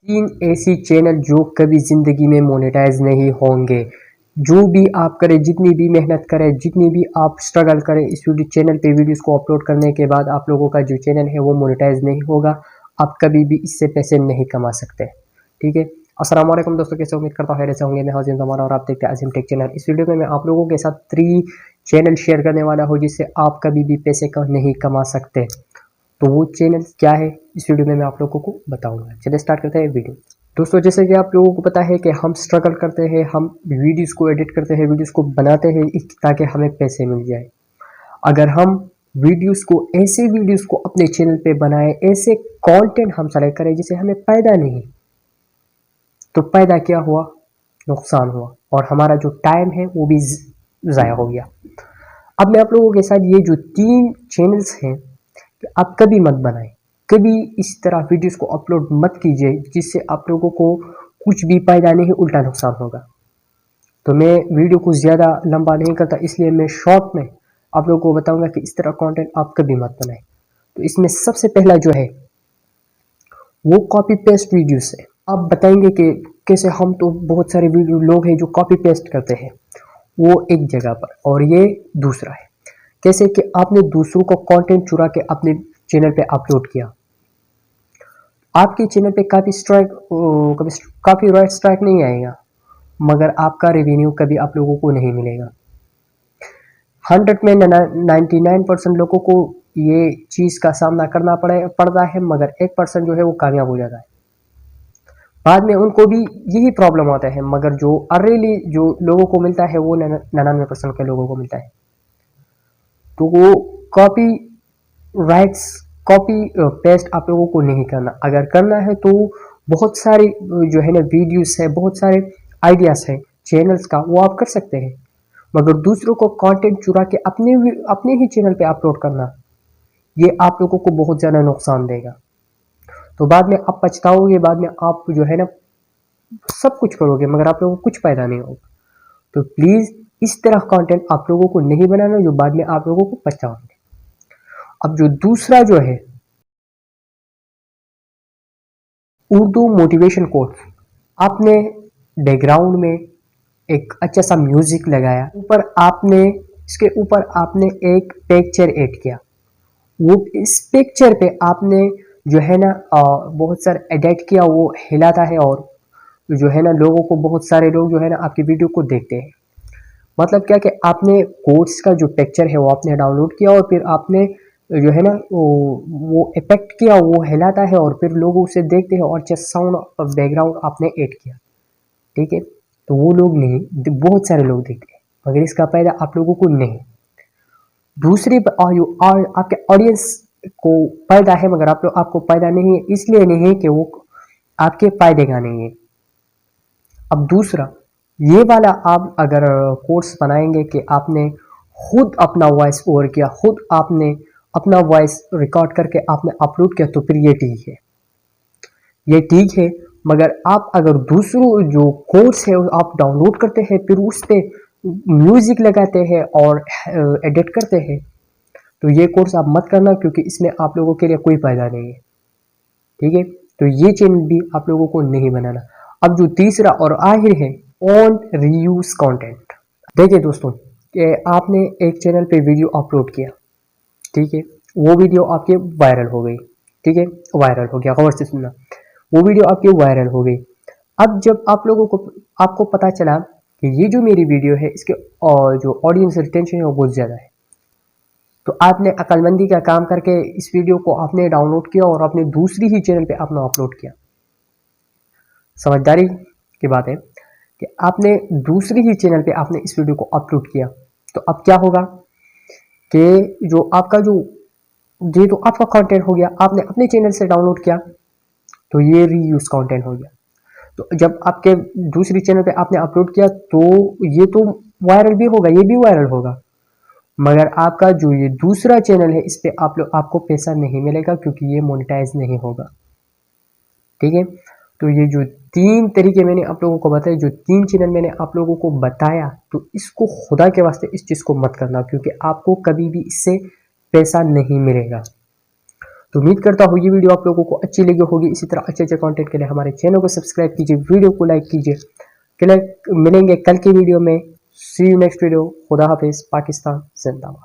तीन ऐसी चैनल जो कभी ज़िंदगी में मोनेटाइज नहीं होंगे। जो भी आप करें, जितनी भी मेहनत करें, जितनी भी आप स्ट्रगल करें, इस यूट्यूब चैनल पे वीडियोस को अपलोड करने के बाद आप लोगों का जो चैनल है वो मोनेटाइज नहीं होगा। आप कभी भी इससे पैसे नहीं कमा सकते। ठीक है। अस्सलाम वालेकुम दोस्तों, कैसे उम्मीद करता हूँ ऐसे होंगे। मैं हाजिर ज़मान और आप देखते हैं अज़ीम टेक चैनल। इस वीडियो में मैं आप लोगों के साथ 3 चैनल शेयर करने वाला हूँ जिससे आप कभी भी पैसे नहीं कमा सकते। तो वो चैनल क्या है इस वीडियो में मैं आप लोगों को बताऊंगा। चलिए स्टार्ट करते हैं वीडियो। दोस्तों, जैसे कि आप लोगों को पता है कि हम स्ट्रगल करते हैं, हम वीडियोस को एडिट करते हैं, वीडियोस को बनाते हैं ताकि हमें पैसे मिल जाए। अगर हम वीडियोस को ऐसे वीडियोस को अपने चैनल पे बनाए, ऐसे कंटेंट हम सेलेक्ट करें जिसे हमें फायदा नहीं, तो फायदा क्या हुआ? नुकसान हुआ और हमारा जो टाइम है वो भी ज़ाया हो गया। अब मैं आप लोगों के साथ ये जो 3 चैनल्स हैं कि आप कभी मत बनाएं, कभी इस तरह वीडियोस को अपलोड मत कीजिए जिससे आप लोगों को कुछ भी फायदा नहीं, उल्टा नुकसान होगा। तो मैं वीडियो को ज़्यादा लंबा नहीं करता, इसलिए मैं शॉर्ट में आप लोगों को बताऊंगा कि इस तरह कंटेंट आप कभी मत बनाएं। तो इसमें सबसे पहला जो है वो कॉपी पेस्ट वीडियोस है। आप बताएंगे कि कैसे? हम तो बहुत सारे वीडियो लोग हैं जो कॉपी पेस्ट करते हैं वो एक जगह पर, और ये दूसरा है कैसे कि आपने दूसरों को कंटेंट चुरा के अपने चैनल पे अपलोड किया। आपके चैनल पे काफ़ी राइट स्ट्राइक नहीं आएगा, मगर आपका रेवेन्यू कभी आप लोगों को नहीं मिलेगा। 100 में 99% लोगों को ये चीज़ का सामना करना पड़ता है, मगर 1% जो है वो कामयाब हो जाता है। बाद में उनको भी यही प्रॉब्लम होता है, मगर जो अर्ली जो लोगों को मिलता है वो 99% के लोगों को मिलता है। तो वो कॉपी राइट्स कॉपी पेस्ट आप लोगों को नहीं करना। अगर करना है तो बहुत सारे जो है ना वीडियोस है, बहुत सारे आइडियाज है चैनल्स का, वो आप कर सकते हैं, मगर दूसरों को कंटेंट चुरा के अपने ही चैनल पे अपलोड करना, ये आप लोगों को बहुत ज़्यादा नुकसान देगा। तो बाद में आप पछताओगे, बाद में आप जो है ना सब कुछ करोगे मगर आप लोगों को कुछ फायदा नहीं होगा। तो प्लीज़ इस तरह कंटेंट आप लोगों को नहीं बनाना जो बाद में आप लोगों को पछताओगे। अब जो दूसरा जो है उर्दू मोटिवेशन कोर्स, आपने बैकग्राउंड में एक अच्छा सा म्यूजिक लगाया, इसके ऊपर आपने एक पिक्चर ऐड किया। वो इस पिक्चर पे आपने जो है ना बहुत सारा एडिट किया, वो हिलाता है और जो है ना लोगों को, बहुत सारे लोग जो है ना आपकी वीडियो को देखते हैं। मतलब क्या कि आपने कोर्स का जो पिक्चर है वो आपने डाउनलोड किया और फिर आपने जो है ना वो इफेक्ट किया, वो हिलाता है और फिर लोग उसे देखते हैं और जस्ट साउंड बैकग्राउंड आपने ऐड किया। ठीक है। तो वो लोग नहीं, बहुत सारे लोग देखते हैं, मगर इसका फायदा आप लोगों को नहीं। दूसरी आपके ऑडियंस को फायदा है, मगर आपको फायदा नहीं है, इसलिए नहीं है कि वो आपके फायदे का नहीं है। अब दूसरा ये वाला, आप अगर कोर्स बनाएंगे कि आपने खुद अपना वॉइस ओवर किया, खुद आपने अपना वॉइस रिकॉर्ड करके आपने अपलोड किया, तो फिर ये ठीक है, ये ठीक है। मगर आप अगर दूसरों जो कोर्स है आप डाउनलोड करते हैं, फिर उस पर म्यूजिक लगाते हैं और एडिट करते हैं, तो ये कोर्स आप मत करना, क्योंकि इसमें आप लोगों के लिए कोई फायदा नहीं है। ठीक है। तो ये चैनल भी आप लोगों को नहीं बनाना। अब जो तीसरा और आखिर है, ऑन रीयूज कंटेंट। देखिए दोस्तों, कि आपने एक चैनल पे वीडियो अपलोड किया, ठीक है, वो वीडियो आपके वायरल हो गई। ठीक है, वायरल हो गया, गौर से सुनना, वो वीडियो आपकी वायरल हो गई। अब जब आपको पता चला कि ये जो मेरी वीडियो है इसके जो ऑडियंस रिटेंशन है वो बहुत ज़्यादा है, तो आपने अक्लमंदी का काम करके इस वीडियो को आपने डाउनलोड किया और आपने दूसरी ही चैनल पे आपने अपलोड किया। समझदारी की बात है कि आपने दूसरी ही चैनल पे आपने इस वीडियो को अपलोड किया, तो अब क्या होगा कि जो आपका जो ये तो आपका कंटेंट हो गया, आपने अपने चैनल से डाउनलोड किया, तो ये रीयूज कंटेंट हो गया। तो जब आपके दूसरी चैनल पे आपने अपलोड किया, तो ये तो वायरल भी होगा, ये भी वायरल होगा, मगर आपका जो ये दूसरा चैनल है इस पे आपको पैसा नहीं मिलेगा, क्योंकि ये मोनेटाइज नहीं होगा। ठीक है। तो ये जो 3 तरीके मैंने आप लोगों को बताए, जो 3 चैनल मैंने आप लोगों को बताया, तो इसको खुदा के वास्ते इस चीज़ को मत करना, क्योंकि आपको कभी भी इससे पैसा नहीं मिलेगा। तो उम्मीद करता हूँ ये वीडियो आप लोगों को अच्छी लगी होगी। इसी तरह अच्छे अच्छे कंटेंट के लिए हमारे चैनल को सब्सक्राइब कीजिए, वीडियो को लाइक कीजिए। मिलेंगे कल की वीडियो में। सी यू नेक्स्ट वीडियो। खुदा हाफिज। पाकिस्तान जिंदाबाद।